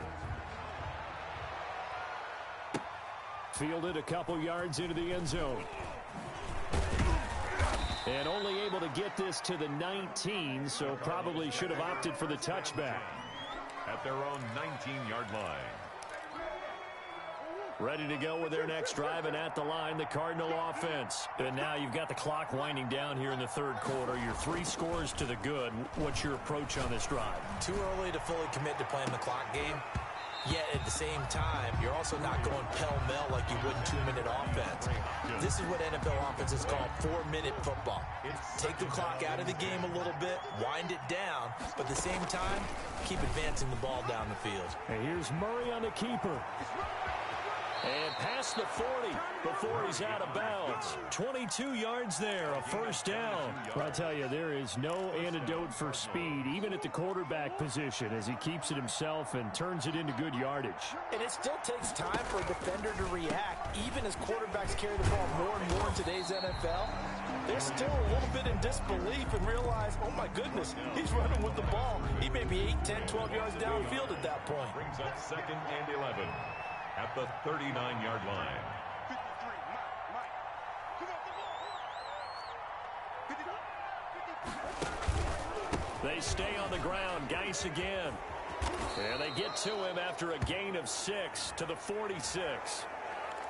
Fielded a couple yards into the end zone. And only able to get this to the 19, so probably should have opted for the touchback. At their own 19-yard line. Ready to go with their next drive, and at the line, the Cardinal offense. And now you've got the clock winding down here in the third quarter. Your 3 scores to the good. What's your approach on this drive? Too early to fully commit to playing the clock game. Yet at the same time, you're also not going pell-mell like you would in 2-minute offense. This is what NFL offenses call 4-minute football. Take the clock out of the game a little bit, wind it down, but at the same time, keep advancing the ball down the field. And here's Murray on the keeper. And past the 40 before he's out of bounds. 22 yards there, a first down. Well, I tell you, there is no antidote for speed, even at the quarterback position, as he keeps it himself and turns it into good yardage. And it still takes time for a defender to react, even as quarterbacks carry the ball more and more in today's NFL. They're still a little bit in disbelief and realize, oh my goodness, he's running with the ball. He may be 8, 10, 12 yards downfield at that point. Brings up second and 11. At the 39-yard line. They stay on the ground. Geis again. And they get to him after a gain of 6 to the 46.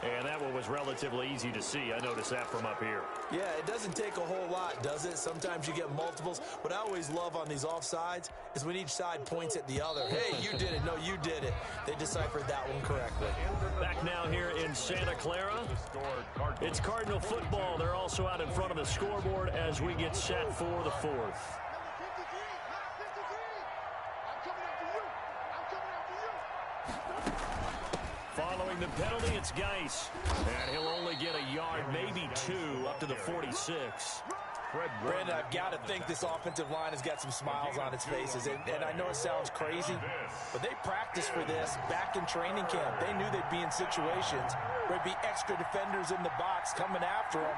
And that one was relatively easy to see. I noticed that from up here. Yeah, it doesn't take a whole lot, does it? Sometimes you get multiples. What I always love on these offsides is when each side points at the other. Hey, you did it. No, you did it. They deciphered that one correctly. Back now here in Santa Clara. It's Cardinal football. They're also out in front of the scoreboard as we get set for the 4th. Following the penalty, it's Geis. And he'll only get a yard, maybe 2, up to the 46. Brandon, I've got to think this offensive line has got some smiles on its faces. And I know it sounds crazy, but they practiced for this back in training camp. They knew they'd be in situations where there'd be extra defenders in the box coming after them,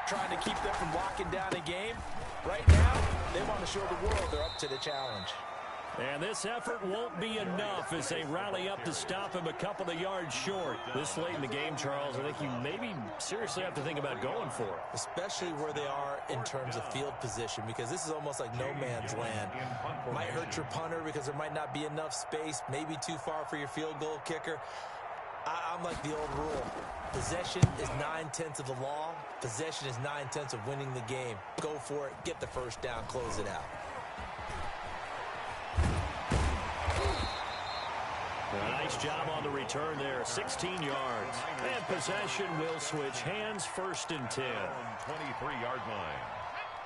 trying to keep them from locking down a game. Right now, they want to show the world they're up to the challenge. And this effort won't be enough as they rally up to stop him a couple of yards short. This late in the game, Charles, I think you maybe seriously have to think about going for it. Especially where they are in terms of field position, because this is almost like no man's land. Might hurt your punter because there might not be enough space, maybe too far for your field goal kicker. I'm like the old rule. Possession is 9/10 of the law. Possession is 9/10 of winning the game. Go for it, get the first down, close it out. A nice job on the return there, 16 yards. And possession will switch hands, 1st and 10. 23-yard line.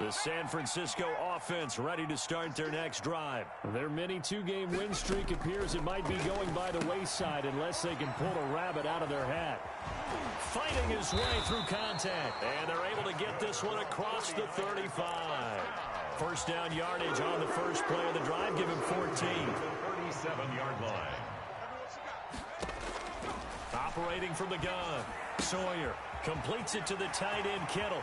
The San Francisco offense ready to start their next drive. Their mini 2-game win streak appears it might be going by the wayside unless they can pull a rabbit out of their hat. Fighting his way through contact, and they're able to get this one across the 35. First down yardage on the first play of the drive, give him 14. 37-yard line. Operating from the gun, Sawyer completes it to the tight end, Kittle.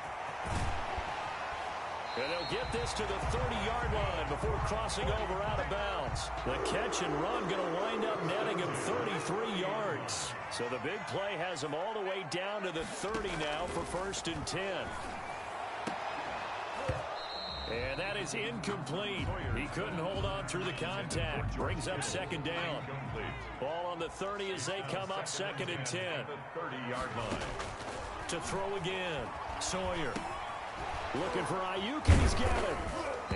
And they'll get this to the 30-yard line before before crossing over out of bounds. The catch and run going to wind up netting him 33 yards. So the big play has him all the way down to the 30 now for 1st and 10. And that is incomplete. He couldn't hold on through the contact. Brings up 2nd down. Ball on the 30 as they come up 2nd and 10. 30-yard line. To throw again. Sawyer. Looking for Ayuk, and he's got it.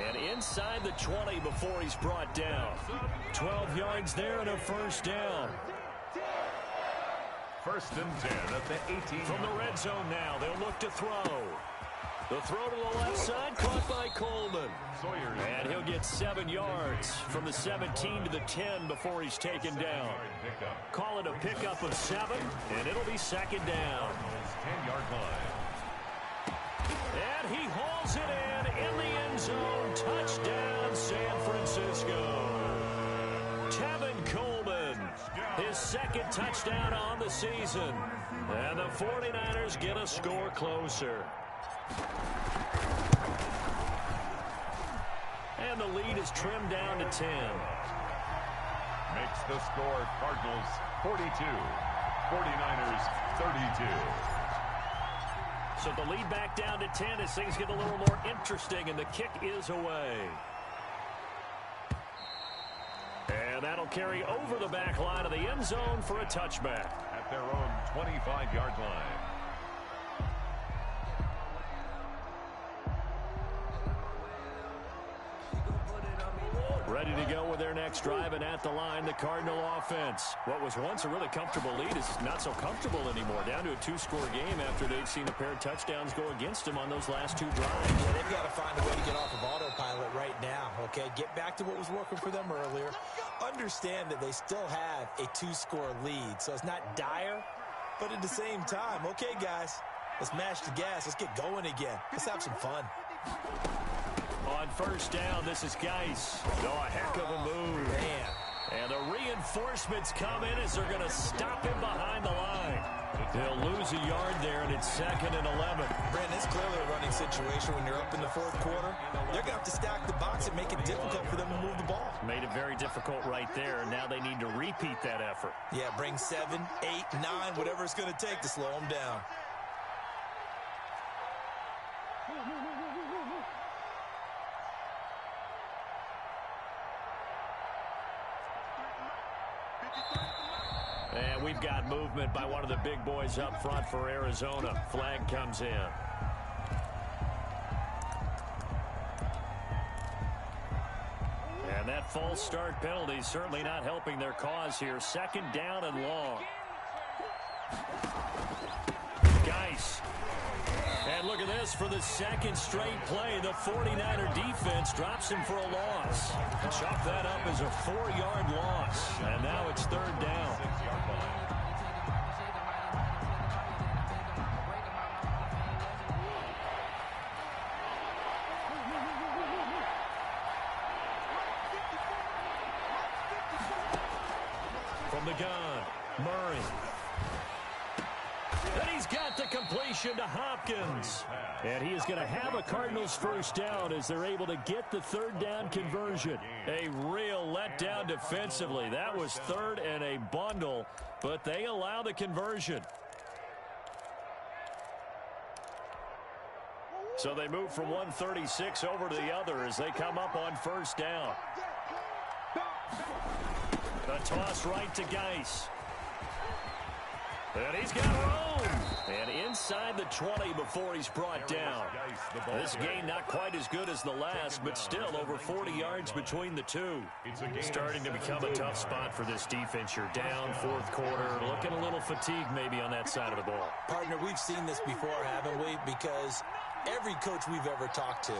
And inside the 20 before he's brought down. 12 yards there and a 1st down. 1st and 10 at the 18. From the red zone now, they'll look to throw. The throw to the left side, caught by Coleman. And he'll get 7 yards from the 17 to the 10 before he's taken down. Call it a pickup of 7, and it'll be 2nd down. 10-yard line. And he hauls it in the end zone. Touchdown, San Francisco. Tevin Coleman, his 2nd touchdown on the season. And the 49ers get a score closer. And the lead is trimmed down to 10. Makes the score Cardinals 42, 49ers 32. So the lead back down to 10 as things get a little more interesting, and the kick is away. And that'll carry over the back line of the end zone for a touchback. At their own 25-yard line. Ready to go with their next drive, and at the line, the Cardinal offense. What was once a really comfortable lead is not so comfortable anymore. Down to a 2-score game after they've seen a pair of touchdowns go against them on those last 2 drives. Yeah, they've got to find a way to get off of autopilot right now, okay? Get back to what was working for them earlier. Understand that they still have a 2-score lead, so it's not dire, but at the same time, okay, guys, let's mash the gas. Let's get going again. Let's have some fun. On 1st down, this is Geis. Oh, a heck of a move. Man. And the reinforcements come in as they're going to stop him behind the line. They'll lose a yard there, and it's 2nd and 11. Brandon, it's clearly a running situation when you're up in the 4th quarter. They're going to have to stack the box and make it difficult for them to move the ball. Made it very difficult right there, and now they need to repeat that effort. Yeah, bring 7, 8, 9, whatever it's going to take to slow them down. And we've got movement by one of the big boys up front for Arizona. Flag comes in. And that false start penalty certainly not helping their cause here. 2nd down and long. Geis. And look at this, for the 2nd straight play, the 49er defense drops him for a loss. Chalk that up as a 4-yard loss. And now it's 3rd down. From the gun, Murray. And he's got the completion to Hopkins. And he is going to have a Cardinals 1st down as they're able to get the 3rd down conversion. A real letdown defensively. That was 3rd and a bundle, but they allow the conversion. So they move from 136 over to the other as they come up on 1st down. A toss right to Geis. And he's got room. And inside the 20 before he's brought down. This game not quite as good as the last, but still over 40 yards between the two. Starting to become a tough spot for this defense. You're down 4th quarter, looking a little fatigued maybe on that side of the ball. Partner, we've seen this before, haven't we? Because every coach we've ever talked to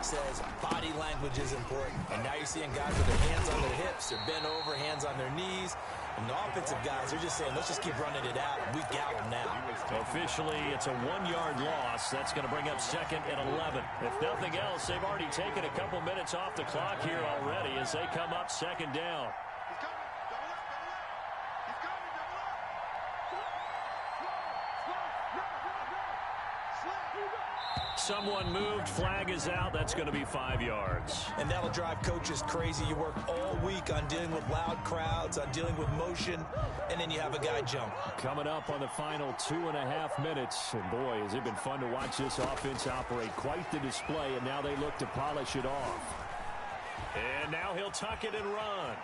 says body language is important. And now you're seeing guys with their hands on their hips, they're bent over, hands on their knees. And the offensive guys are just saying, let's just keep running it out. We've got them now. Officially, it's a 1-yard loss. That's going to bring up 2nd and 11. If nothing else, they've already taken a couple minutes off the clock here already as they come up 2nd down. someone moved. Flag is out. That's going to be 5 yards. And that'll drive coaches crazy. You work all week on dealing with loud crowds, on dealing with motion, and then you have a guy jump. Coming up on the final 2.5 minutes. And boy, has it been fun to watch this offense operate. Quite the display, and now they look to polish it off. And now he'll tuck it and run.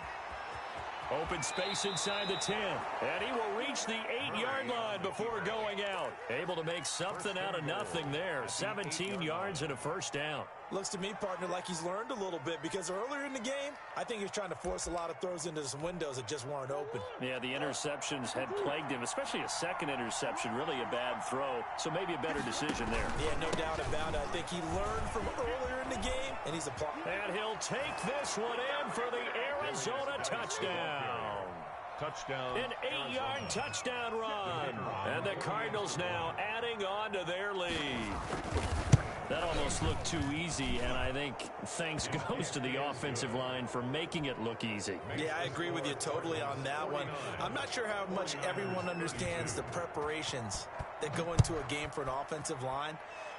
Open space inside the 10. And he will reach the 8-yard line before going out. Able to make something out of nothing there. 17 yards and a first down. Looks to me, partner, like he's learned a little bit, because earlier in the game, I think he was trying to force a lot of throws into some windows that just weren't open. Yeah, the interceptions had plagued him, especially a second interception, really a bad throw. So maybe a better decision there. Yeah, no doubt about it. I think he learned from earlier in the game, and he's applying. And he'll take this one in for the Arizona touchdown. Touchdown. An 8-yard touchdown run. And the Cardinals now adding on to their lead. That almost looked too easy, and I think thanks goes to the offensive line for making it look easy. Yeah, I agree with you totally on that one. I'm not sure how much everyone understands the preparations that go into a game for an offensive line,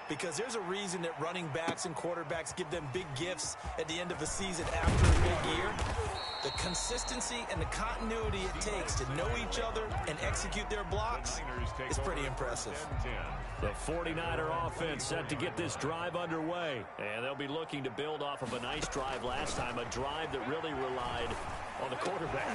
because there's a reason that running backs and quarterbacks give them big gifts at the end of the season after a big year. The consistency and the continuity it takes to know each other and execute their blocks is pretty impressive. The 49er offense set to get this drive underway. And they'll be looking to build off of a nice drive last time, a drive that really relied on the quarterback.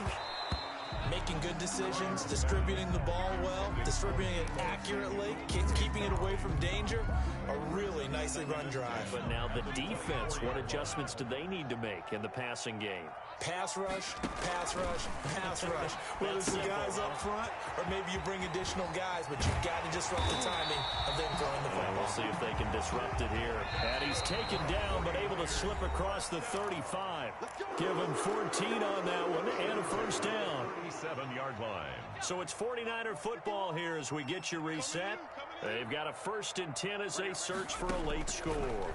Making good decisions, distributing the ball well, distributing it accurately, keeping it away from danger. A really nicely run drive. But now the defense, what adjustments do they need to make in the passing game? Pass rush, pass rush, pass rush. Whether it's the guys up front or maybe you bring additional guys, but you've got to disrupt the timing of them throwing the football. We'll see if they can disrupt it here. And he's taken down, but able to slip across the 35. Give him 14 on that one and a first down. 37-yard line. So it's 49er football here as we get you reset. They've got a 1st and 10 as they search for a late score.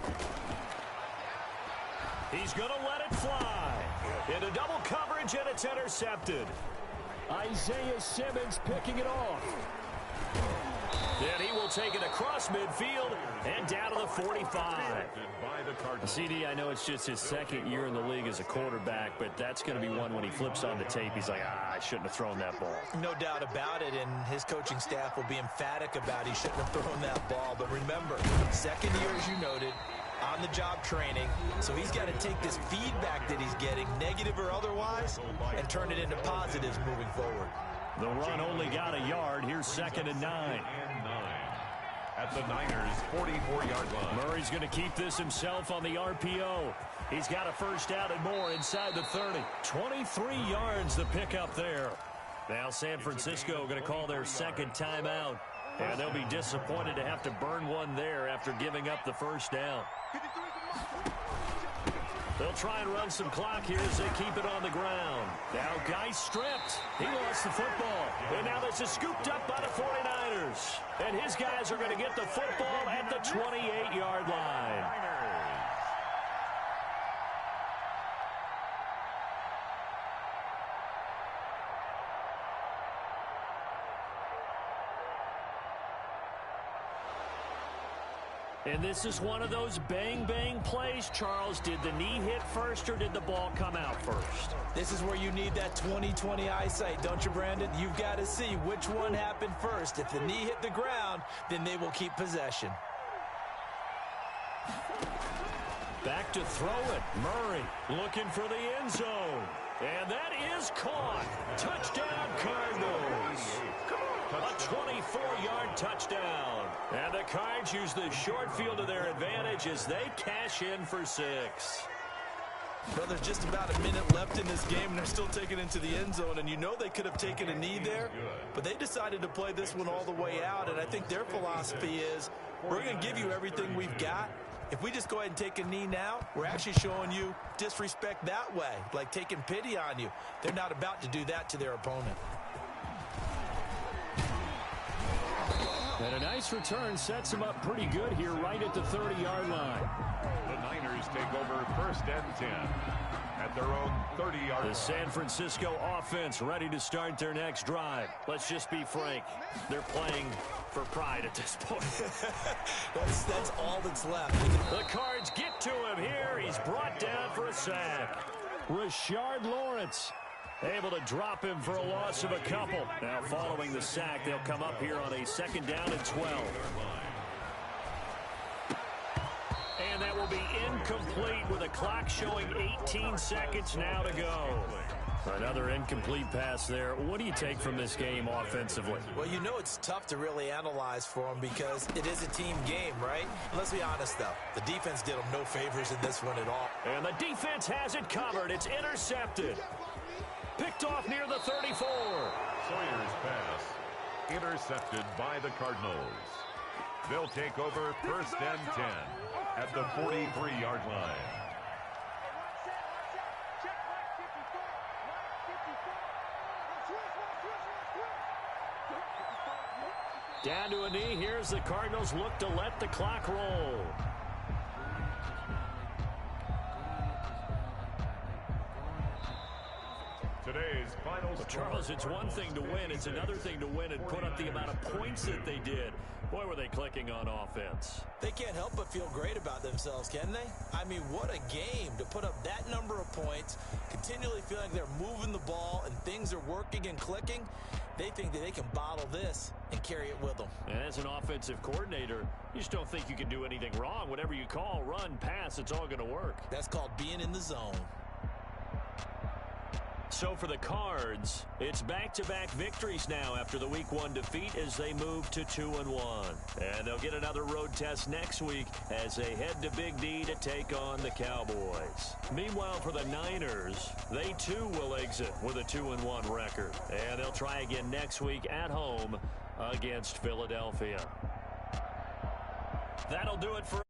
He's going to let it fly. Into double coverage, and it's intercepted. Isaiah Simmons picking it off. Then he will take it across midfield and down to the 45. CD, I know it's just his 2nd year in the league as a quarterback, but that's going to be one when he flips on the tape. He's like, I shouldn't have thrown that ball. No doubt about it, and his coaching staff will be emphatic about he shouldn't have thrown that ball. But remember, 2nd year, as you noted, on-the-job training, so he's got to take this feedback that he's getting, negative or otherwise, and turn it into positives moving forward. The run only got a yard. Here's 2nd and 9. At the Niners' 44-yard line. Murray's going to keep this himself on the RPO. He's got a first down and more inside the 30. 23 yards the pickup there. Now San Francisco going to call their 2nd timeout. And they'll be disappointed to have to burn one there after giving up the first down. They'll try and run some clock here as they keep it on the ground. Now Geis stripped. He lost the football. And now this is scooped up by the 49ers. And his guys are going to get the football at the 28-yard line. And this is one of those bang-bang plays, Charles. Did the knee hit first or did the ball come out first? This is where you need that 20/20 eyesight, don't you, Brandon? You've got to see which one happened first. If the knee hit the ground, then they will keep possession. Back to throw it. Murray looking for the end zone. And that is caught. Touchdown, Cardinals. A 24-yard touchdown. And the Cards use the short field to their advantage as they cash in for 6. Well, there's just about a minute left in this game, and they're still taking it into the end zone. And you know they could have taken a knee there, but they decided to play this one all the way out. And I think their philosophy is, we're going to give you everything we've got. If we just go ahead and take a knee now, we're actually showing you disrespect that way, like taking pity on you. They're not about to do that to their opponent. And a nice return sets him up pretty good here right at the 30-yard line. The Niners take over 1st and 10. at their own 30-yard line. The San Francisco offense ready to start their next drive. Let's just be frank. They're playing for pride at this point. that's all that's left. The Cards get to him here. He's brought down for a sack. Rashard Lawrence able to drop him for a loss of a couple. Now following the sack, they'll come up here on a 2nd down and 12. And that will be incomplete with a clock showing 18 seconds now to go. Another incomplete pass there. What do you take from this game offensively? Well, you know it's tough to really analyze for them because it is a team game, right? Let's be honest, though. The defense did them no favors in this one at all. And the defense has it covered. It's intercepted. Picked off near the 34. Sawyer's pass intercepted by the Cardinals. They'll take over 1st and 10 at the 43-yard line. Down to a knee. Here's the Cardinals look to let the clock roll. Today's final Well, Charles, it's one thing to win. It's another thing to win and put up the amount of points that they did. Boy, were they clicking on offense. They can't help but feel great about themselves, can they? I mean, what a game to put up that number of points, continually feel like they're moving the ball and things are working and clicking. They think that they can bottle this and carry it with them. And as an offensive coordinator, you just don't think you can do anything wrong. Whatever you call, run, pass, it's all going to work. That's called being in the zone. So for the Cards, it's back-to-back victories now after the Week 1 defeat as they move to 2-1. And they'll get another road test next week as they head to Big D to take on the Cowboys. Meanwhile, for the Niners, they too will exit with a 2-1 record. And they'll try again next week at home against Philadelphia. That'll do it for